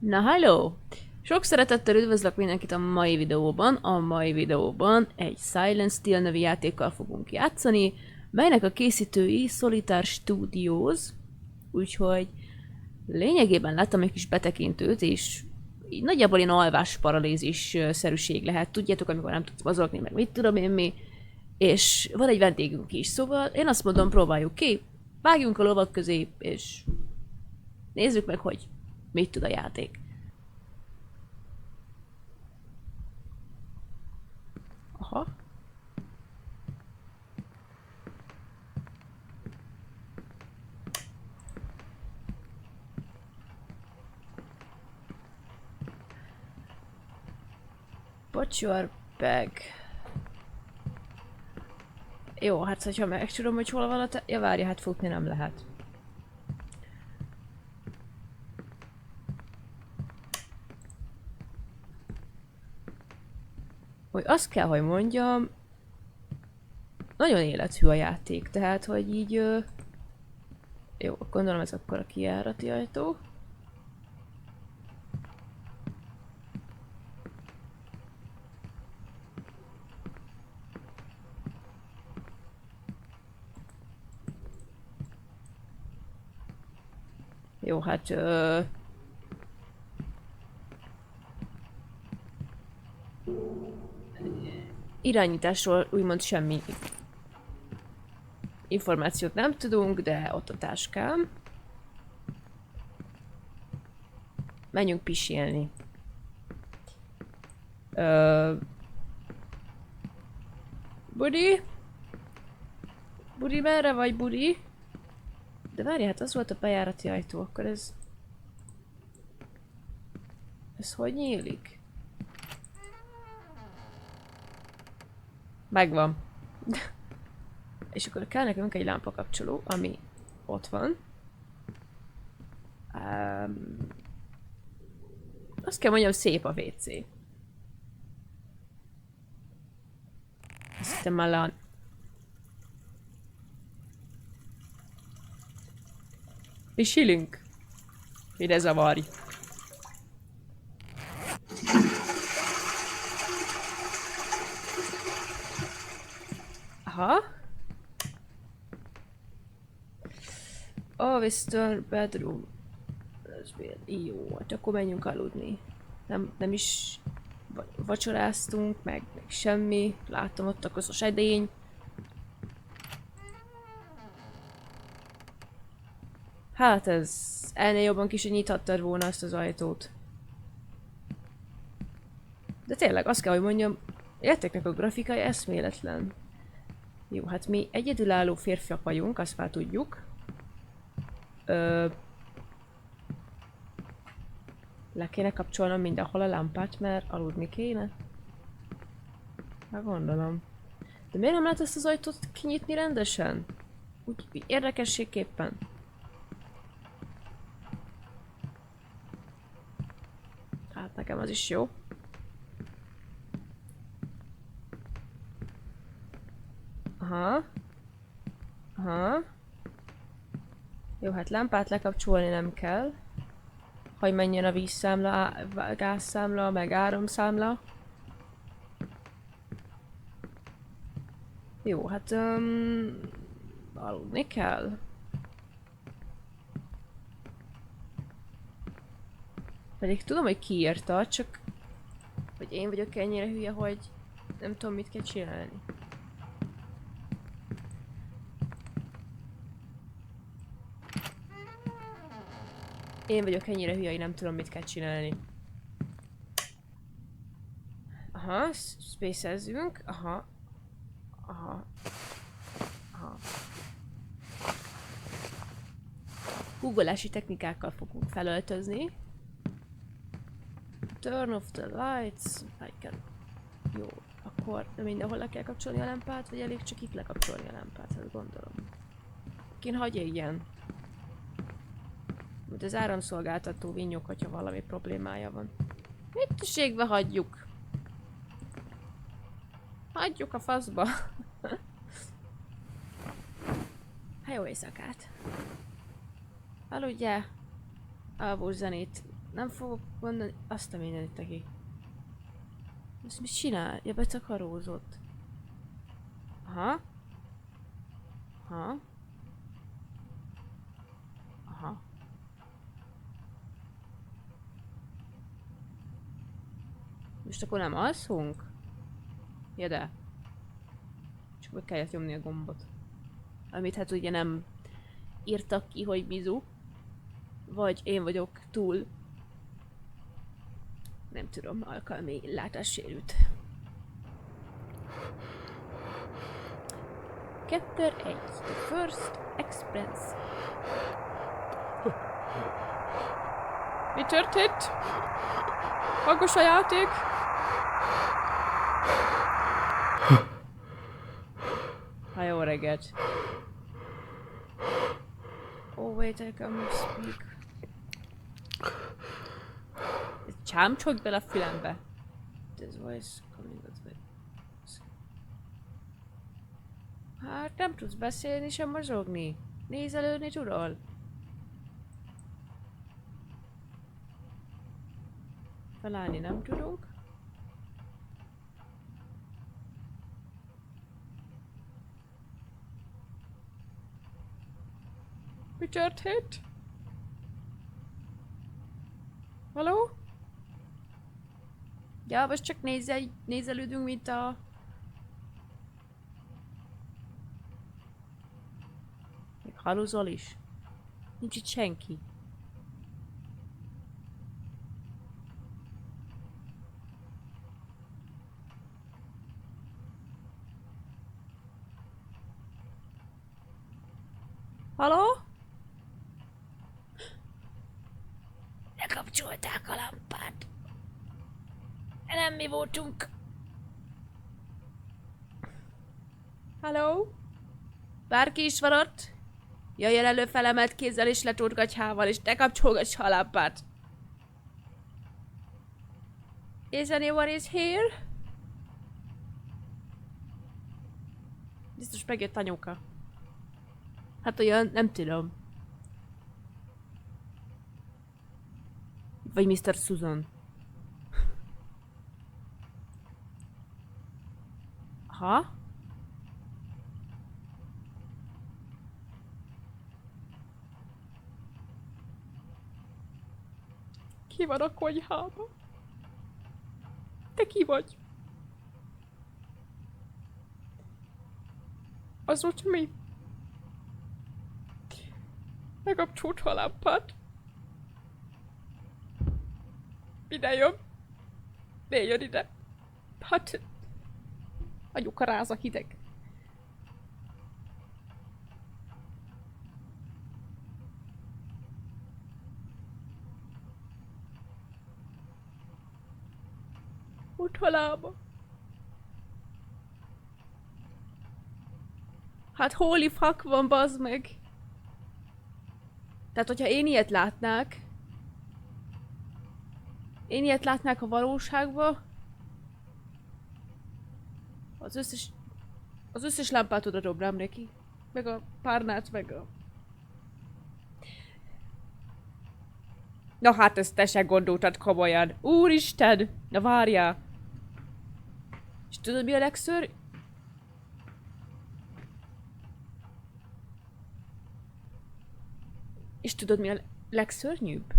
Na halló! Sok szeretettel üdvözlök mindenkit a mai videóban. A mai videóban egy Silent Steel nevű játékkal fogunk játszani, melynek a készítői Solitaire Studios, úgyhogy lényegében láttam egy kis betekintőt, és így nagyjából ilyen alvás paralízis szerűség lehet. Tudjátok, amikor nem tudsz mozogni, meg mit tudom én mi. És van egy vendégünk is, szóval én azt mondom, próbáljuk ki, vágjunk a lovak közé, és nézzük meg, hogy mit tud a játék. Aha. Put your bag. Jó, hát hogyha megtudom, hogy hol van a te... Ja, várja, hát futni nem lehet. Hogy azt kell, hogy mondjam, nagyon élethű a játék, tehát, hogy így... Jó, gondolom ez akkor a kijárati ajtó. Jó, hát... irányításról úgymond semmi információt nem tudunk, de ott a táskám. Menjünk pisilni. Budi? Budi, merre vagy, Budi? De várj, hát az volt a bejárati ajtó, akkor ez... Ez hogy nyílik? Megvan. És akkor kell nekünk egy lámpakapcsoló, ami ott van. Azt kell mondjam, szép a WC. Azt hittem már le... Pisilünk. Ide zavarj. Aha. Oh, Mr. Bedroom. Jó, hát akkor menjünk aludni. Nem is vacsoráztunk, meg semmi. Látom ott a koszos edény. Hát ez... Ennél jobban nyithattad volna azt az ajtót. De tényleg, azt kell, hogy mondjam, értéknek a grafikai eszméletlen. Jó, hát mi egyedülálló férfiak vagyunk, azt már tudjuk. Le kéne kapcsolnom mindenhol a lámpát, mert aludni kéne. Hát gondolom. De miért nem lehet ezt az ajtót kinyitni rendesen? Úgy érdekességképpen. Hát nekem az is jó. Aha. Aha. Jó, hát lámpát lekapcsolni nem kell. Hogy menjen a vízszámla, gázszámla, meg áramszámla. Jó, hát aludni kell. Pedig tudom, hogy ki írta, csak hogy én vagyok ennyire hülye, hogy nem tudom, mit kell csinálni. Én vagyok ennyire hülye, hogy nem tudom, mit kell csinálni. Aha, spacezzünk. Aha. Aha. Aha. Googleási technikákkal fogunk felöltözni. Turn off the lights. I can... Jó, akkor mindenhol le kell kapcsolni a lámpát, vagy elég csak itt lekapcsolni a lámpát, hát gondolom. Kin hagyj égjen. Mert az áramszolgáltató vinnyog, hogyha valami problémája van. Mitségbe hagyjuk. Hagyjuk a faszba. Hát jó éjszakát. Aludjál. Alvós zenét Nem fogok mondani azt a mindenit neki. Ezt mit csinál? Ja, betakarózott. Aha. Aha. Aha. Most akkor nem alszunk? Ja, de. Csak meg kellett nyomni a gombot. Amit hát ugye nem írtak ki, hogy Mizu. Vagy én vagyok túl. Nem tudom, alkalmi látássérült. Chapter 1. The First Expense. Mi történt? Hangos a játék? Ha jó reggelt. Oh wait, I can't speak. Csámcsogj bele a fülembe. This voice coming that way. Hát nem tudsz beszélni, sem mozogni. Nézelődni tudod. Felállni nem tudunk. Mi történt? Haló? Ja, most csak nézelődünk, mint a... Még haluzol is. Nincs itt senki. Haló? Lekapcsolták a lámpát. Nem mi voltunk. Haló? Bárki is van ott? Jöjjön elő felemelt kézzel és leturgatyhával, és ne kapcsolgass a lámpát. Is anyone is here? Biztos megjött anyuka. Hát olyan, nem tudom. Vagy Mr. Susan. Ha? Ki van a konyhában? Te ki vagy? Az ott mi? Megkapcsolt a lámpát. Ide jön. Miért jön ide? Hát... Anyuka ráz a hideg. Úthalába. Hát holy fuck van, bazd meg. Tehát, hogyha én ilyet látnák... Én ilyet látnák a valóságban... Az összes lámpát oda dobnám neki. Meg a párnát, meg a... Na hát ezt te se gondoltad komolyan. Úristen! Na várjál! És tudod mi a És tudod mi a legszörnyűbb?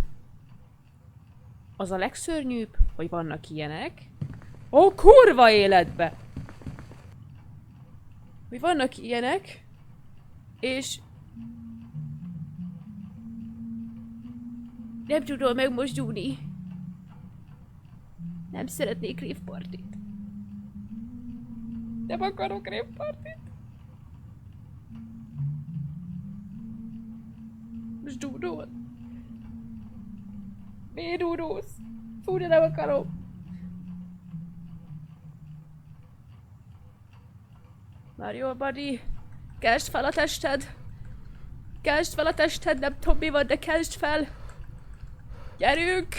Az a legszörnyűbb, hogy vannak ilyenek. Ó, kurva életbe! Hogy vannak ilyenek, és... Nem tudom megmozdulni. Nem szeretnék révpartit. Nem akarok révpartit. Most dúdol. Miért dúdolsz? Fú, de nem akarom. Már jó, buddy. Keltsd fel a tested. Keltsd fel a tested, nem tudom mi van, de keltsd fel. Gyerünk!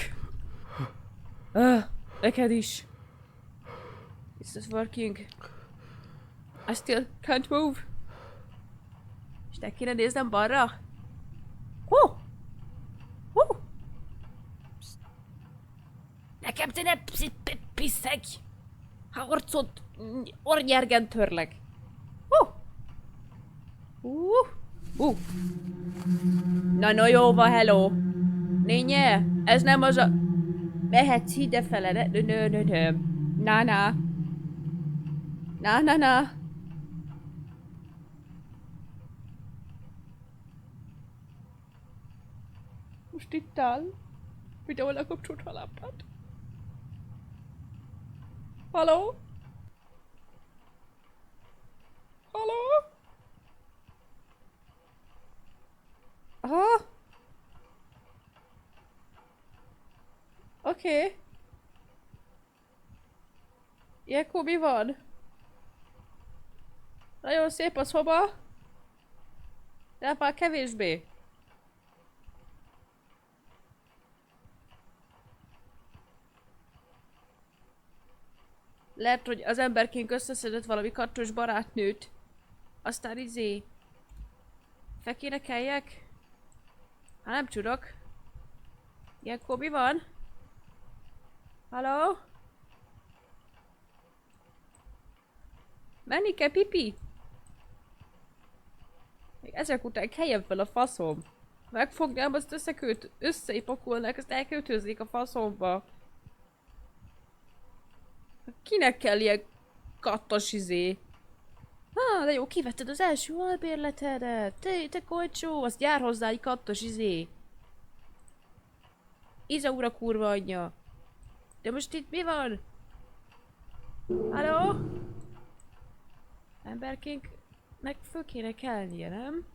Neked is. Is this working? I still can't move. És ne kéne néznem balra? Nekem te ne piszeg! Ha orcot, ornyergen törlek. Na jó van, hello. Nénye, ez nem az a... Mehetsz idefele, ne. Na. Most itt áll. Videó lekapcsolt a lámpát. Halló? Halló? Aha. Oké. Ilyenkor mi van? Nagyon szép a szoba. De már kevésbé. Lehet, hogy az emberként összeszedett valami kattos barátnőt. Aztán fel kéne kelljek? Hát nem tudok. Ilyenkor mi van? Halló? Menni kell pipi? Még ezek után keljen fel a faszom. Megfognám, azt összeipakolnák, azt elköltöznék a faszomba. Kinek kell ilyen kattos de jó, kivetted az első albérletedet. Te kolcsó, azt jár hozzá egy kattos Izaura kurva anyja. De most itt mi van? Halló? Emberkénknek föl kéne kelnie, nem?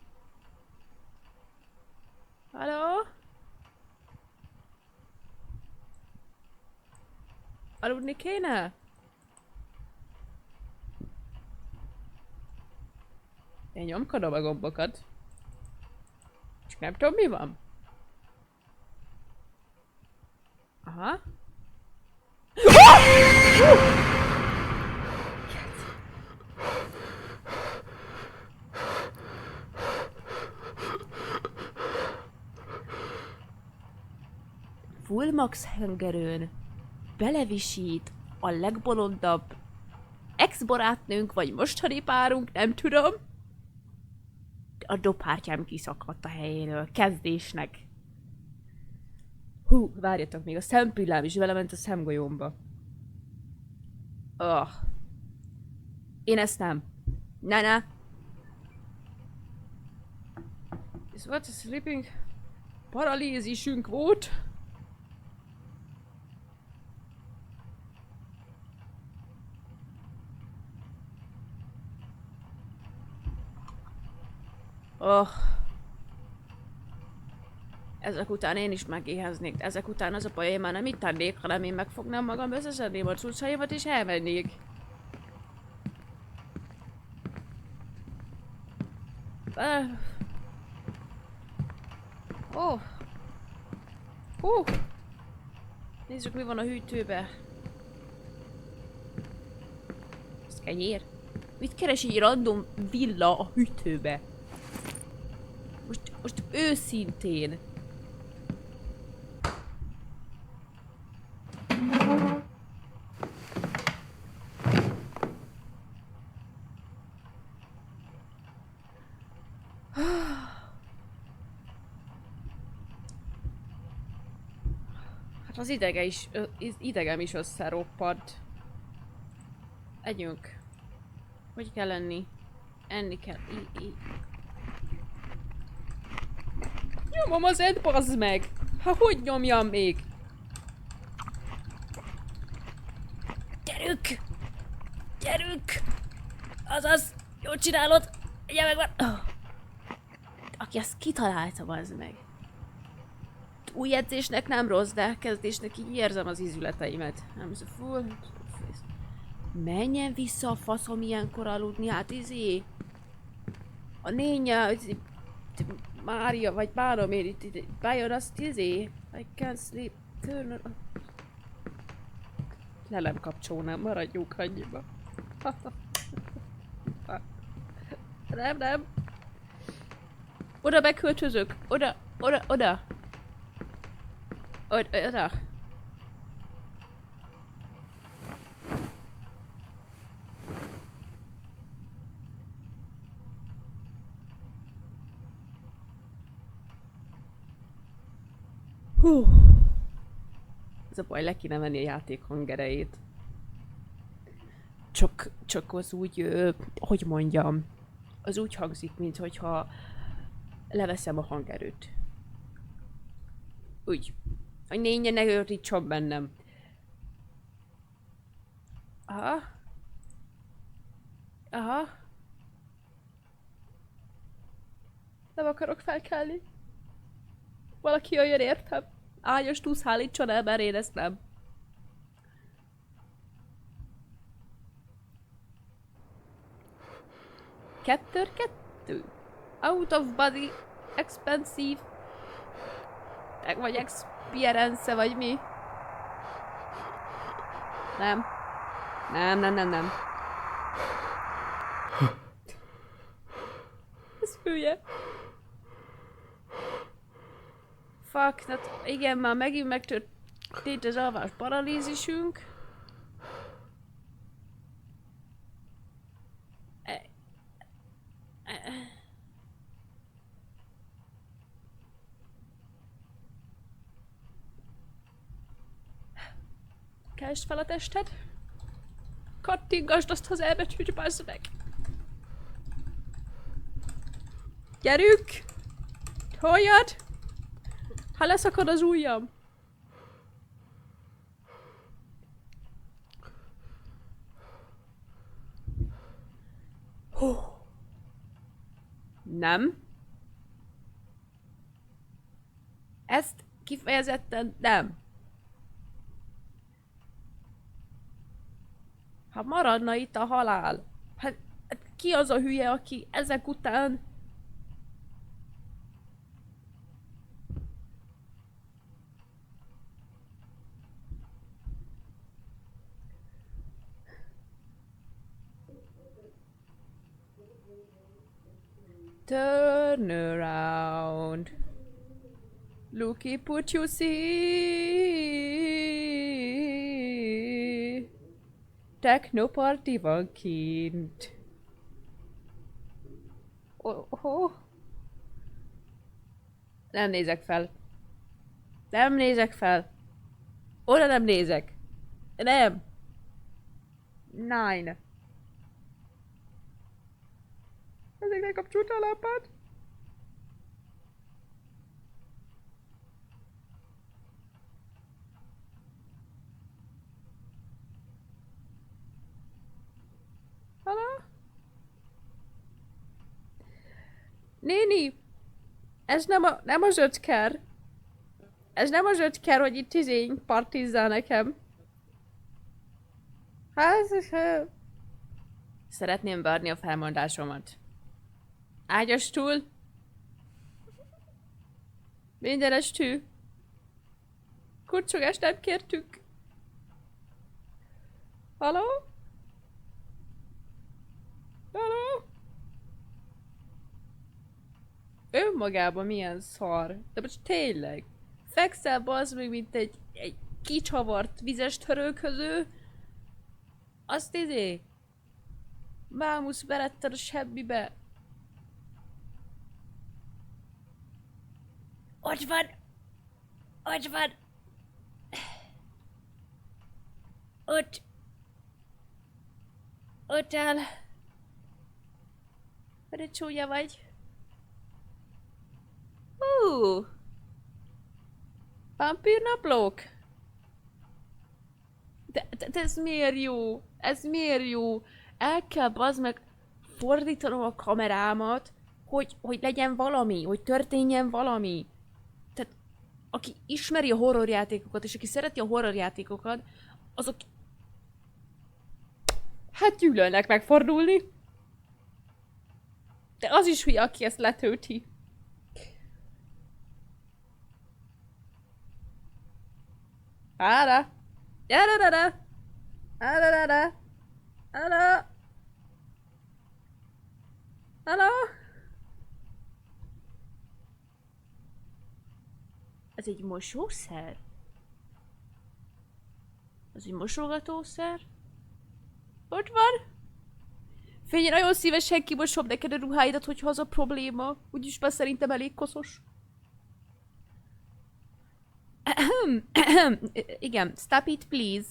Halló? Aludni kéne? Én nyomkodom a gombokat. Csak nem tudom, mi van. Aha. Full max hengerőn belevisít a legbolondabb ex-barátnőnk, vagy mostani párunk, nem tudom. A dobhártyám kiszakadt a helyéről, kezdésnek. Várjatok, még a szempillám is belement a szemgolyómba. Én ezt nem. Ne. Ez volt a sleeping paralízisünk volt. Ezek után én is megéheznék, de ezek után az a baj, én már nem itt tennék, hanem én megfognám magam, összeszedném a cuccaimat és elmennék. Nézzük, mi van a hűtőbe. Ez kenyér? Mit keres egy random villa a hűtőbe? Most őszintén. Hát az idegem is összeroppant. Együnk. Hogy kell enni? Enni kell. Nyomom az ed, bazd meg! Ha hogy nyomjam még? Gyerünk! Azaz! Jól csinálod! Ugye megvan! Aki ezt kitalálta, bazd meg. Új edzésnek nem rossz, de kezdésnek így érzem az ízületeimet. Nem ez a full... Menjen vissza a faszom ilyenkor aludni, hát a nénye, Mária, vagy bánom én itt bejön azt I can't sleep, turn on... Le nem kapcsolnám, maradjunk annyiba. Nem. Oda beköltözök, oda. Hú. Ez a baj, le kéne venni a játék hangerejét. Csak az úgy, hogy mondjam, az úgy hangzik, minthogyha leveszem a hangerőt. Úgy. Hogy nénye ne őrítson bennem. Aha. Aha. Nem akarok felkelni. Valaki jöjjön értem. Ágyas túsz állítson el, mert én ezt nem. Chapter 2. Out of body. Expensive. Vagy experience, vagy mi? Nem. Nem. Ez hülye. Fuck, hát igen, már megint megtörtént az alvás paralízisünk. Kesd fel a tested. Kattingasd azt az elbetűt, bassz meg. Gyerünk! Halljad! Ha leszakad az ujjam. Hú. Nem. Ezt kifejezetten nem. Ha maradna itt a halál. Hát ki az a hülye, aki ezek után... Turn around. Looky, put you see. Techno party van kint. Oh. Nem nézek fel. Nem nézek fel. Oda nem nézek. Nem. Nine. Ezek lekapcsolta a lámpát. Hala? Néni! Ez nem az ötker. Ez nem az ötker, hogy itt partizzál nekem. Hát... Szeretném várni a felmondásomat. Ágyas túl. Mindenes tű. Kurcsogást nem kértük. Haló? Haló? Önmagában milyen szar. De most tényleg. Fekszel bazd meg, mint egy kicsavart vizes törölköző. Azt mámusz beletted a semmibe. Ott van! Ott van! Ott áll. De csúnya vagy. Vámpírnaplók? De ez miért jó? Ez miért jó? El kell bazd meg fordítanom a kamerámat, hogy legyen valami, hogy történjen valami. Tehát aki ismeri a horrorjátékokat, és aki szereti a horrorjátékokat, azok hát gyűlölnek megfordulni. De az is hülye, aki ezt letölti. Ára! Gyere! Ára! Hello? Ez egy mosószer? Ez egy mosogatószer? Ott van? Figyelj, nagyon szívesen kimosom neked a ruháidat, hogyha az a probléma. Úgyis már szerintem elég koszos. Igen, stop it, please.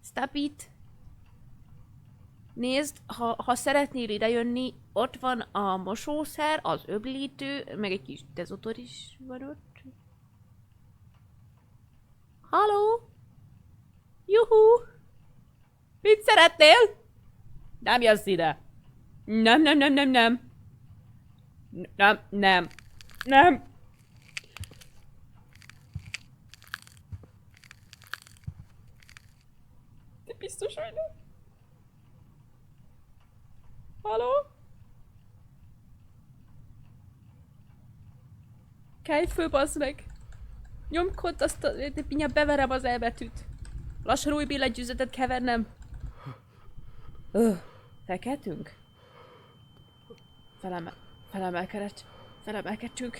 Stop it. Nézd, ha szeretnél idejönni, ott van a mosószer, az öblítő, meg egy kis dezotor is van ott. Halló? Juhu! Mit szeretnél? Nem jössz ide. Nem. Nem. Te biztos, hogy nem? Halló? Kelj föl, bazd meg! Nyomkod azt a... Mindjárt beverem az elbetűt. Lassan új billentyűzetet kevernem. Felkeltünk? Felemelkedtünk.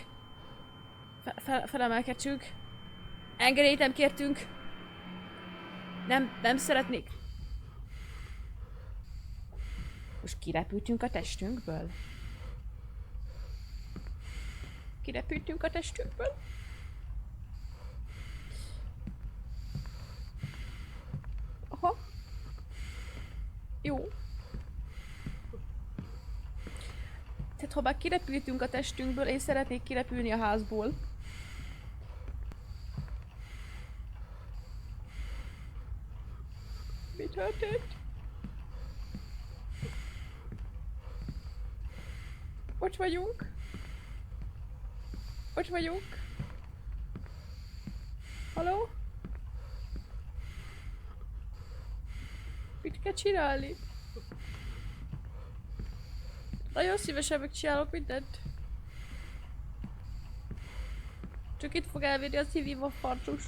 Felemelkedtünk. Engedélyt nem kértünk. Nem szeretnék. Most kirepültünk a testünkből? Aha. Jó. Tehát ha bár kirepültünk a testünkből, én szeretnék kirepülni a házból. Mi történt? Ott vagyunk. Halló? Mit kell csinálni? Nagyon szívesen megcsinálok mindent. Csak itt fog elvinni a szívim a farcus.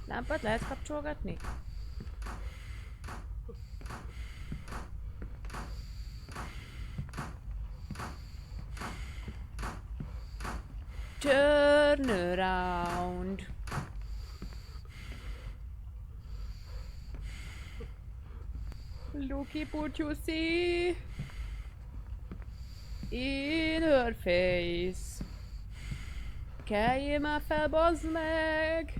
Lámpát lehet kapcsolgatni? Turn around. Look what you see in her face. Keljél már fel, bazd meg!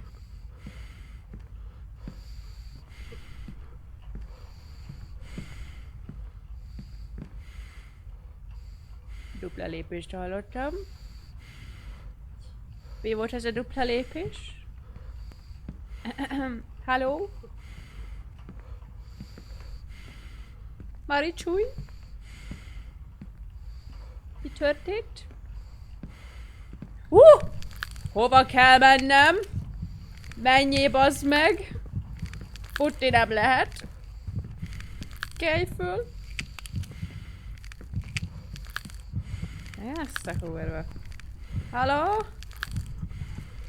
Dupla lépést hallottam. Mi volt ez a dupla lépés? Halló? Maricsúj? Mi történt? Hova kell mennem? Menjél, bazd meg! Futni nem lehet. Kelj föl! Ezt a kurva. Halló?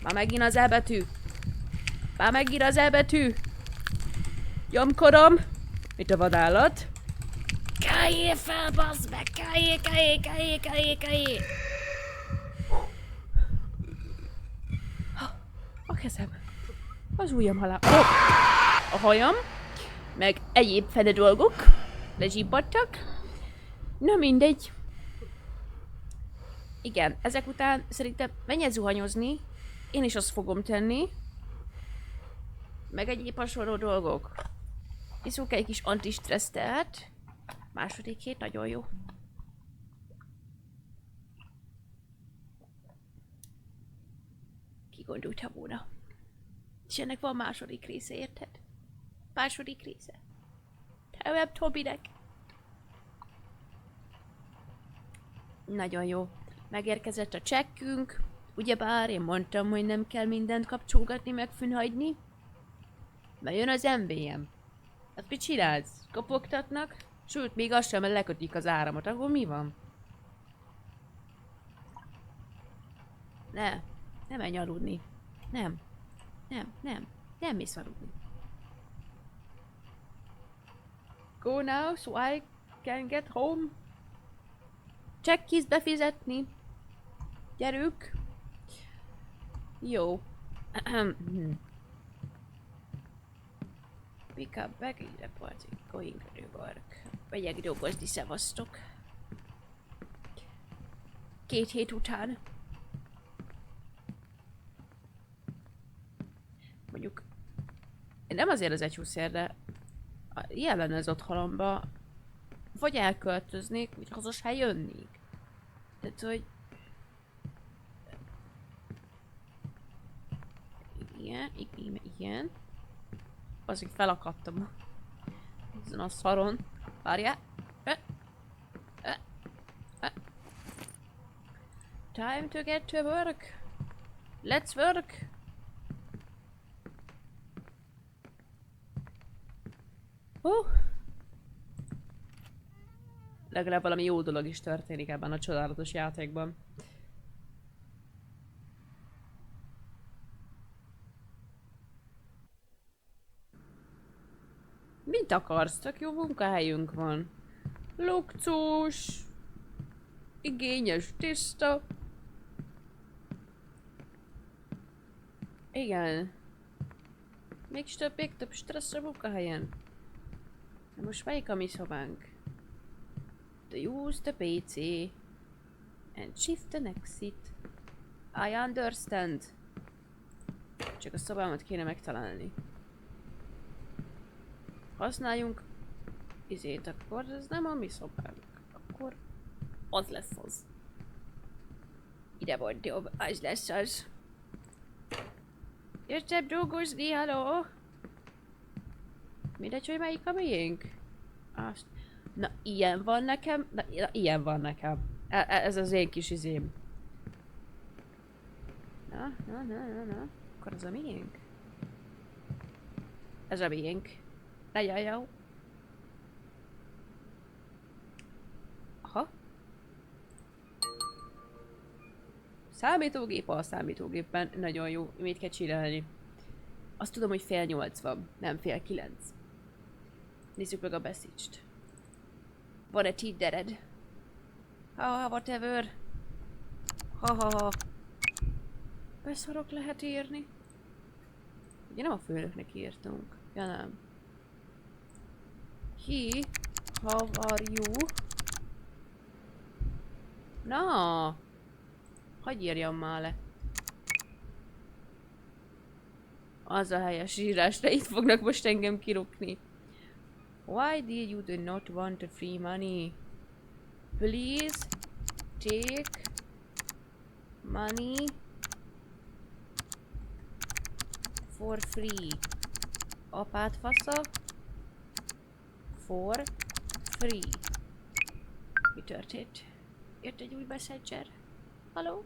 Már megint az E betű! Nyomkodom! Mint a vadállat. Keljél fel, bazd meg! Keljél! A kezem. Az ujjam alá. A hajam. Meg egyéb fene dolgok. Lezsibbadtak. Na mindegy. Igen, ezek után szerintem menjen zuhanyozni. Én is azt fogom tenni. Meg egyéb hasonló dolgok. Iszunk egy kis antistresszt. Második hét nagyon jó. Ki gondolta volna? És ennek van második része, érted? Második része. Te Tobinek. Nagyon jó. Megérkezett a csekkünk. Ugyebár én mondtam, hogy nem kell mindent kapcsolgatni, meg fűnhagyni. Mert jön az MVM. Hát mit csinálsz? Kopogtatnak? Sőt, még az sem, mert lekötik az áramot. Akkor mi van? Ne menj aludni. Nem mész aludni. Go now, so I can get home. Csekkis befizetni. Gyerünk. Jó. Pick up back in the party. Going to work. Megyek dolgozni, szevasztok. 2 hét után. Nem azért az 1,20-ért, de ilyen lenne az otthonomba, vagy elköltöznék, vagy hazas jönnék. Tehát, hogy... Igen. Azért felakadtam ezen a szaron. Várjál. Time to get to work. Let's work. Legalább valami jó dolog is történik ebben a csodálatos játékban. Mit akarsz? Tök jó munkahelyünk van. Lukcsus. Igényes, tiszta. Igen. Még több stressz a munkahelyen. De most melyik a mi szobánk? To use the PC and shift and exit. I understand. Csak a szobámat kéne megtalálni. Használjunk izét, akkor ez nem a mi szobánk. Akkor az lesz az. Ide volt jobb, az lesz az. Jöttem dolgozni, halló? Mindegy, hogy melyik a miénk? Azt. Na, ilyen van nekem. Na, ilyen van nekem. Ez az én kis izém. Na. Akkor az a miénk? Ez a miénk. Nagyon jó. Aha. Számítógép a számítógépben. Nagyon jó. Mit kell csinálni? Azt tudom, hogy 7:30 van, nem 8:30. Nézzük meg a beszélt. Van egy tídered. Whatever. Ha. Beszarok lehet írni. Ugye nem a főnöknek írtunk. Ja nem. How are you? Na. Hagyj írjam már le. Az a helyes írás, de itt fognak most engem kirúgni. Why did you do not want the free money? Please take money for free. Apát fasza for free. Mi történt? Jött egy új messenger. Halló?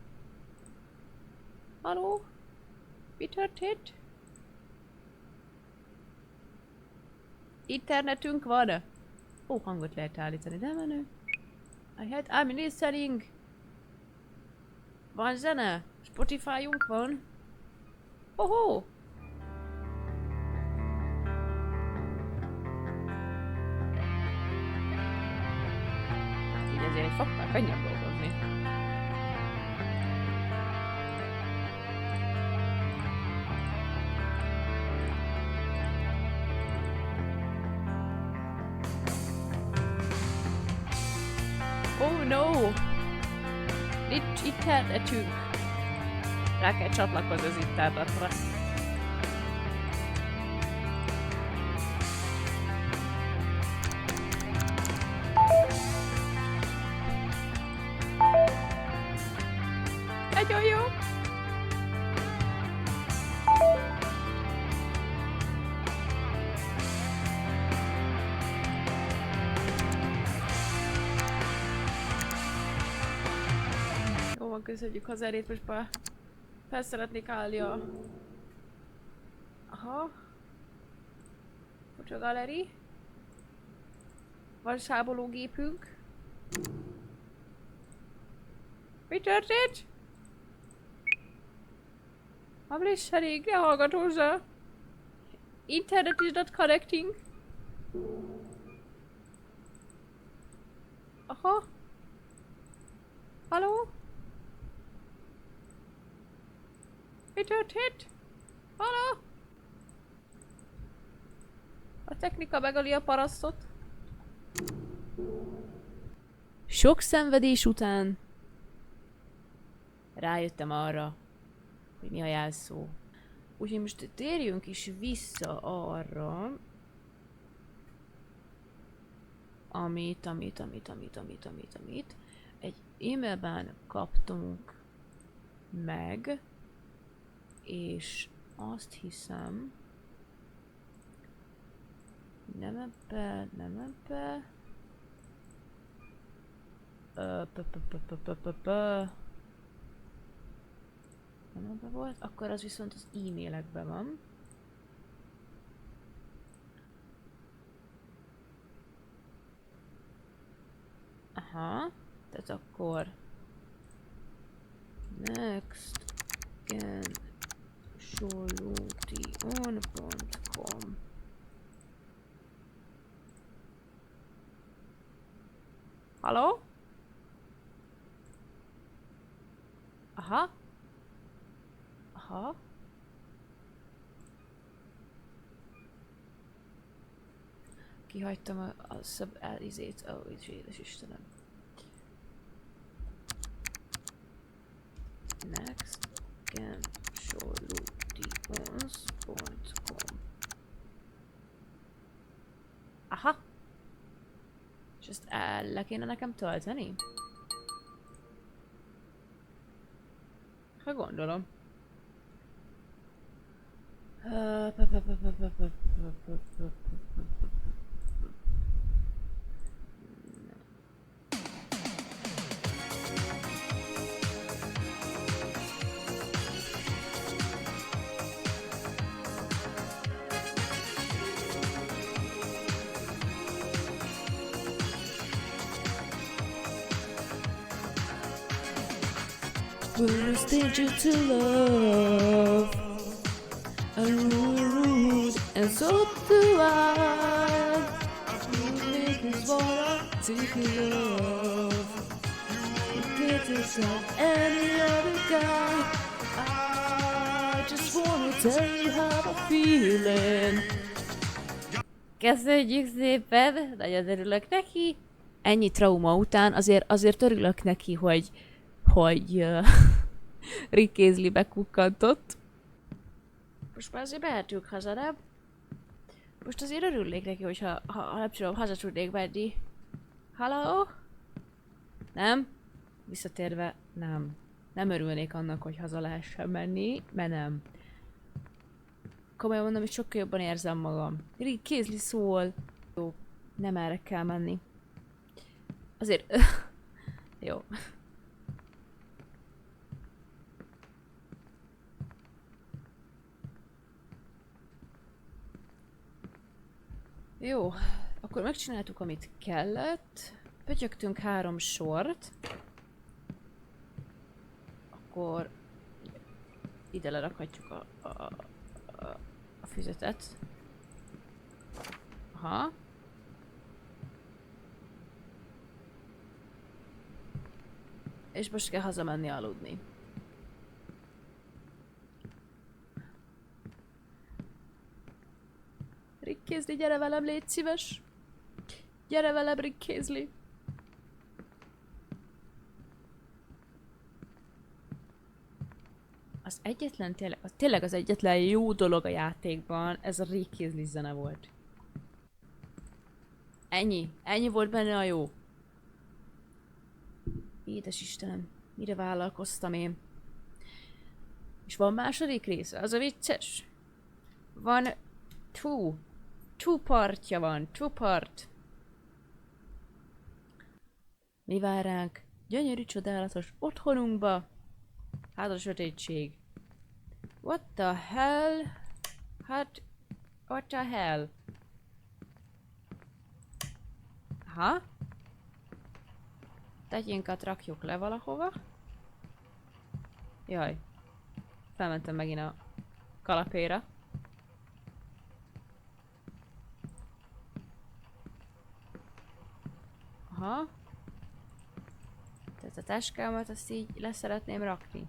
Halló? Mi történt? Internetünk van? Ó, hangot lehet állítani, de menő. I'm listening. Van zene? Spotify-unk van? Ohó! Így ezért egy fokkal könnyebb dolgozni. Oh no! Nincs internetünk! Rá kell csatlakozni az internetre. Nagyon jó! Köszönjük az erét, most már fel szeretnék állni a... Aha. Focsa galeri. Van sábológépünk. Mi történt? Hamlis elég, ne hallgat hozzá. Internet is not connecting. Aha. Halló? Mi történt? Halló? A technika megöli a parasztot. Sok szenvedés után rájöttem arra, hogy mi a jelszó. Úgyhogy most térjünk is vissza arra, amit egy e-mailben kaptunk meg, és azt hiszem, nem ebbe, nem ebbe, nem ebbe volt, akkor az viszont az e-mailekben van. Aha, tehát akkor next can solution.com. Halló? Aha. Aha. Kihagytam a izét. Ó, édes Istenem. Next can solutions.com. Aha. És ezt le kéne nekem tölteni? Ha gondolom. We're a stranger to love, and rude, and so do I. Make this what I take love. Forget yourself, any other guy. I just wanna tell you how I'm feeling. Köszönjük szépen, nagyon örülök neki. Ennyi trauma után azért örülök neki, hogy Rick Astley bekukkantott. Most már azért behetünk haza, nem? Most azért örülnék neki, hogyha nem tudom, haza tudnék menni. Halló? Nem? Visszatérve, nem. Nem örülnék annak, hogy haza lehessen menni, mert nem. Komolyan mondom, hogy sokkal jobban érzem magam. Rick Astley szól. Jó, nem erre kell menni. Azért... Jó. Jó, akkor megcsináltuk, amit kellett. Pötyögtünk 3 sort. Akkor ide lerakhatjuk a füzetet. Aha. És most kell hazamenni aludni. Rick Astley, gyere velem, légy szíves! Gyere velem, Rick Astley! Az egyetlen, tényleg az egyetlen jó dolog a játékban, ez a Rick Astley zene volt. Ennyi volt benne a jó. Édes Istenem, mire vállalkoztam én? És van második része? Az a vicces? Van... Two partja van, two part. Mi vár ránk? Gyönyörű, csodálatos otthonunkba. Hát a sötétség. What the hell? Hát... What the hell? Aha. Tegyénkat rakjuk le valahova. Jaj. Felmentem megint a kalapéra. Aha. Tehát a táskámat azt így leszeretném rakni.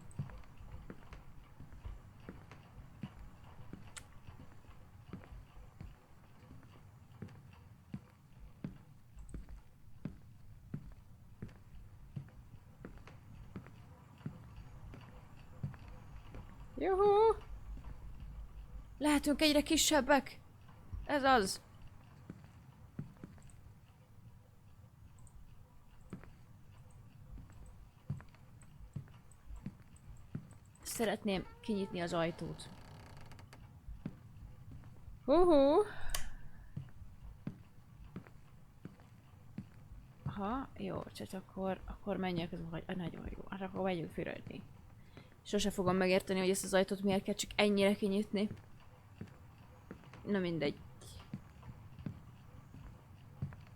Juhu! Lehetünk egyre kisebbek. Ez az. Szeretném kinyitni az ajtót. Hú. Aha, jó, csak akkor menjek, ez nagyon jó. Hát akkor megyünk fürödni. Sose fogom megérteni, hogy ezt az ajtót miért kell csak ennyire kinyitni. Na mindegy.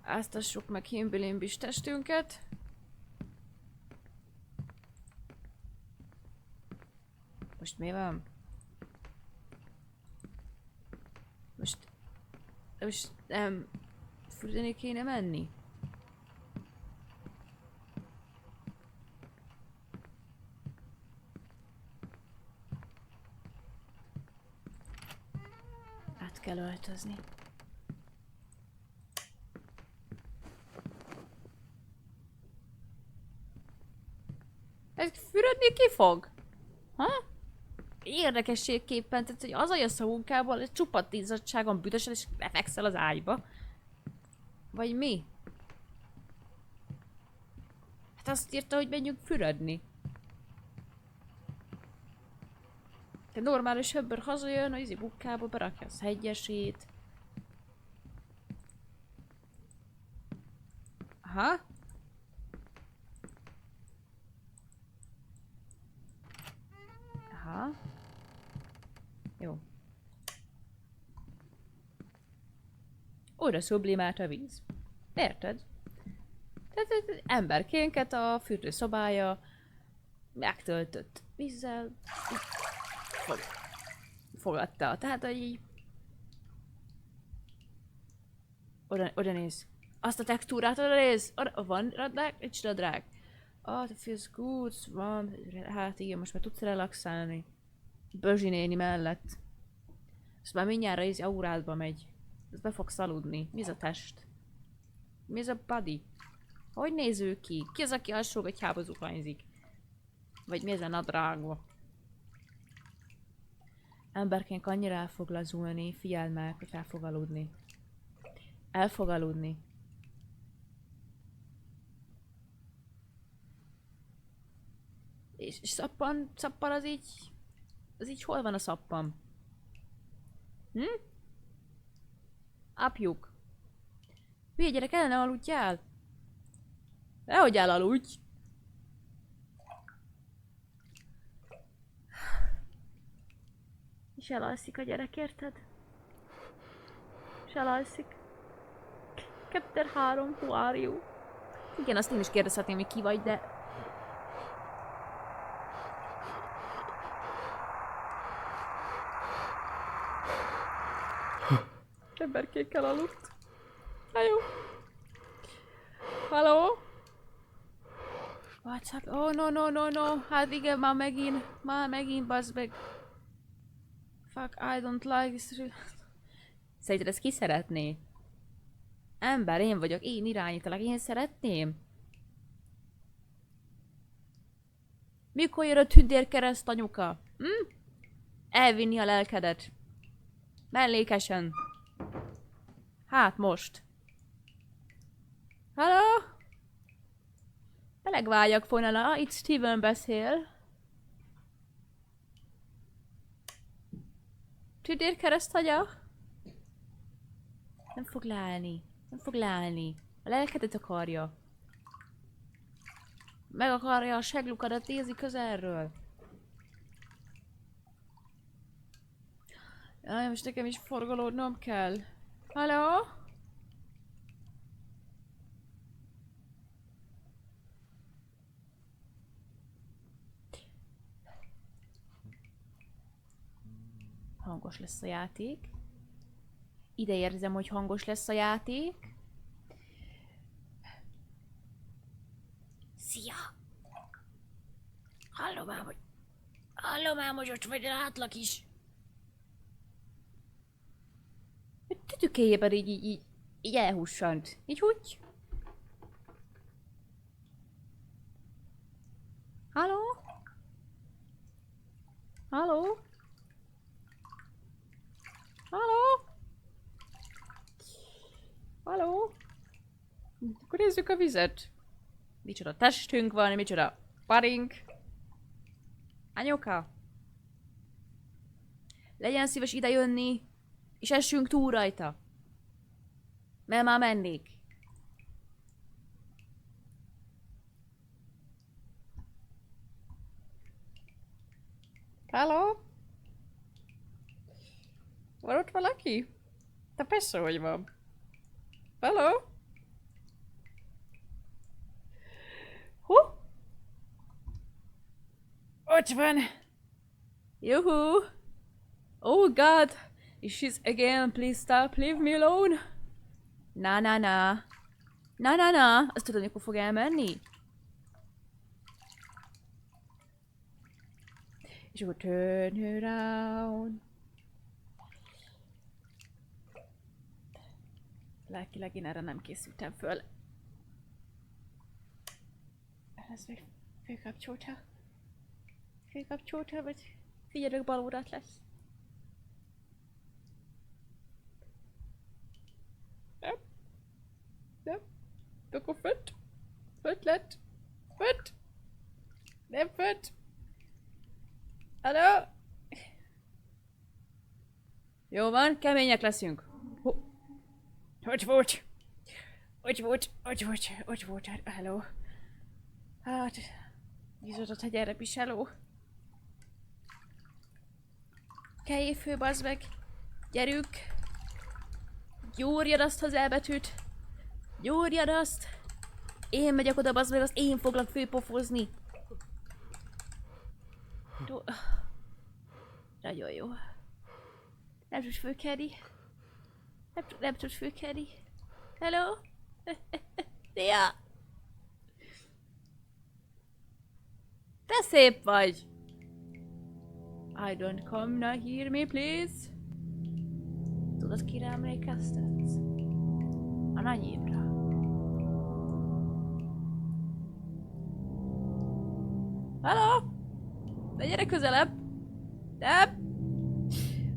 Áztassuk meg himbilimbis testünket. Most mi van? Most nem fürdeni kéne menni? Át kell öltözni. Ez fürödni ki fog? Ha? Érdekességképpen, tehát hogy az a munkából, egy csupa tízadságon büdösen és lefekszel az ágyba. Vagy mi? Hát azt írta, hogy menjünk fürödni. Te normális ember hazajön, a munkába berakja az hegyesét. Aha. Aha. Jó. Oda sublimált a víz. Érted? Tehát emberkénket a fürdőszobája megtöltött vízzel fogadta. Tehát, hogy így... Oda néz. Azt a textúrát oda néz. Oda, van radrág? Nincs radrág. Ah, te feels good. Van. Hát igen, most már tudsz relaxálni. Bözsi néni mellett. Ezt már mindjárt az aurádba megy. Ez be fogsz aludni. Mi ez a test? Mi ez a body? Hogy néz ő ki? Ki az, aki alsógatyába zuhanyzik? Vagy mi ez a nadrágba? Emberként annyira el fog lazulni, figyeld meg, hogy el fog aludni. El fog aludni. És szappan az így... Az így hol van a szappan? Apjuk. Hülye gyerek, el ne aludjál! Nehogy elaludj! És elalszik a gyerek, érted? És elalszik. Chapter 3, who are you? Igen, azt én is kérdezhetném, hogy ki vagy, de... Emberkékkel aludt. Na jó. Halló? What's up? Oh, no. Hát igen, már megint, bazd meg. Fuck, I don't like this. Szerinted ezt ki szeretné? Ember, én vagyok, én irányítalak, én szeretném. Mikor jön a tündérkereszt, anyuka? Elvinni a lelkedet. Mellékesen. Hát most. Halló? Belegváljak fonala, itt Steven beszél. Tündérkereszt agya? Nem fog leállni. Nem fog leállni. A lelkedet akarja. Meg akarja a seglukadat nézni közelről. Jaj, most nekem is forgolódnom kell. Halló? Hangos lesz a játék. Ide érzem, hogy hangos lesz a játék. Szia! Hallom ám, hogy ott vagy, látlak is. Tütükéjében így elhussant. Így úgy. Halló? Halló? Akkor nézzük a vizet. Micsoda testünk van, micsoda parink. Anyuka? Legyen szíves ide jönni, és essünk túl rajta. Mert már mennék. Hello? Van ott valaki? Te persze, hogy van. Hello? Ott van. Juhu. Oh God. Is she's again? Please stop. Leave me alone. Na. Azt tudod, mikor fog elmenni? És akkor turn around. Lelkileg én erre nem készültem föl. Ez még főkapcsolta, vagy figyelök, bal órát lesz. Nem. Akkor fönt. Fönt lett. Fönt. Nem fönt. Hello? Jó van, kemények leszünk. Hogy volt? Hello. Hát, bizonyos, hogy gyere, hello. Kejfő, bazd meg. Gyerünk. Gyúrjad azt az elbetűt. Gyúrjad azt. Én megyek oda, bazd meg, azt én foglak főpofozni. Nagyon jó. Nem tudsz fölkelni. Nem tudsz fölkelni. Hello? Szia! Te szép vagy! I don't come, now hear me, please. Tudod, kire emlékeztetsz? A nagyévra. Hello? De gyere közelebb! Nem!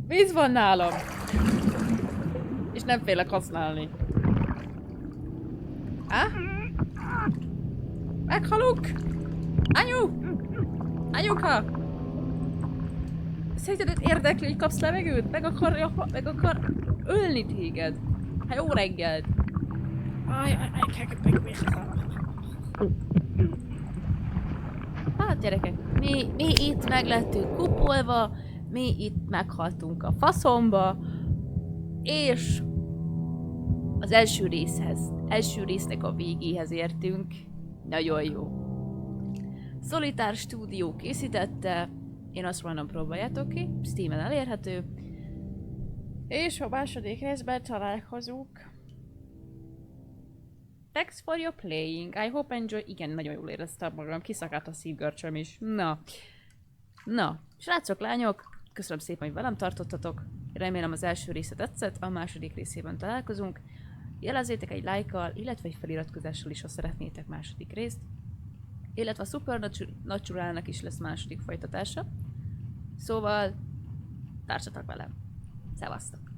Víz van nálam! És nem félek használni. Há? Meghalok! Anyu! Anyuka! Szerinted érdekli, hogy kapsz levegőt? Meg akar ölni téged. Hát jó reggelt! Hát gyerekek, mi itt meg lettünk kupolva, mi itt meghaltunk a faszomba, és az első résznek a végéhez értünk. Nagyon jó. Solitaire Studio készítette, én azt mondom, próbáljátok ki, Steamen elérhető, és a második részben találkozunk. Thanks for your playing, I hope enjoy... Igen, nagyon jól éreztem magam, kiszakadt a szívgörcsöm is. Na, srácok, lányok, köszönöm szépen, hogy velem tartottatok. Remélem az első része tetszett, a második részében találkozunk. Jelezzétek egy lájkkal, illetve egy feliratkozással is, ha szeretnétek második részt. Illetve a Supernatural-nak is lesz második folytatása. Szóval, társatok velem. Szevasztok!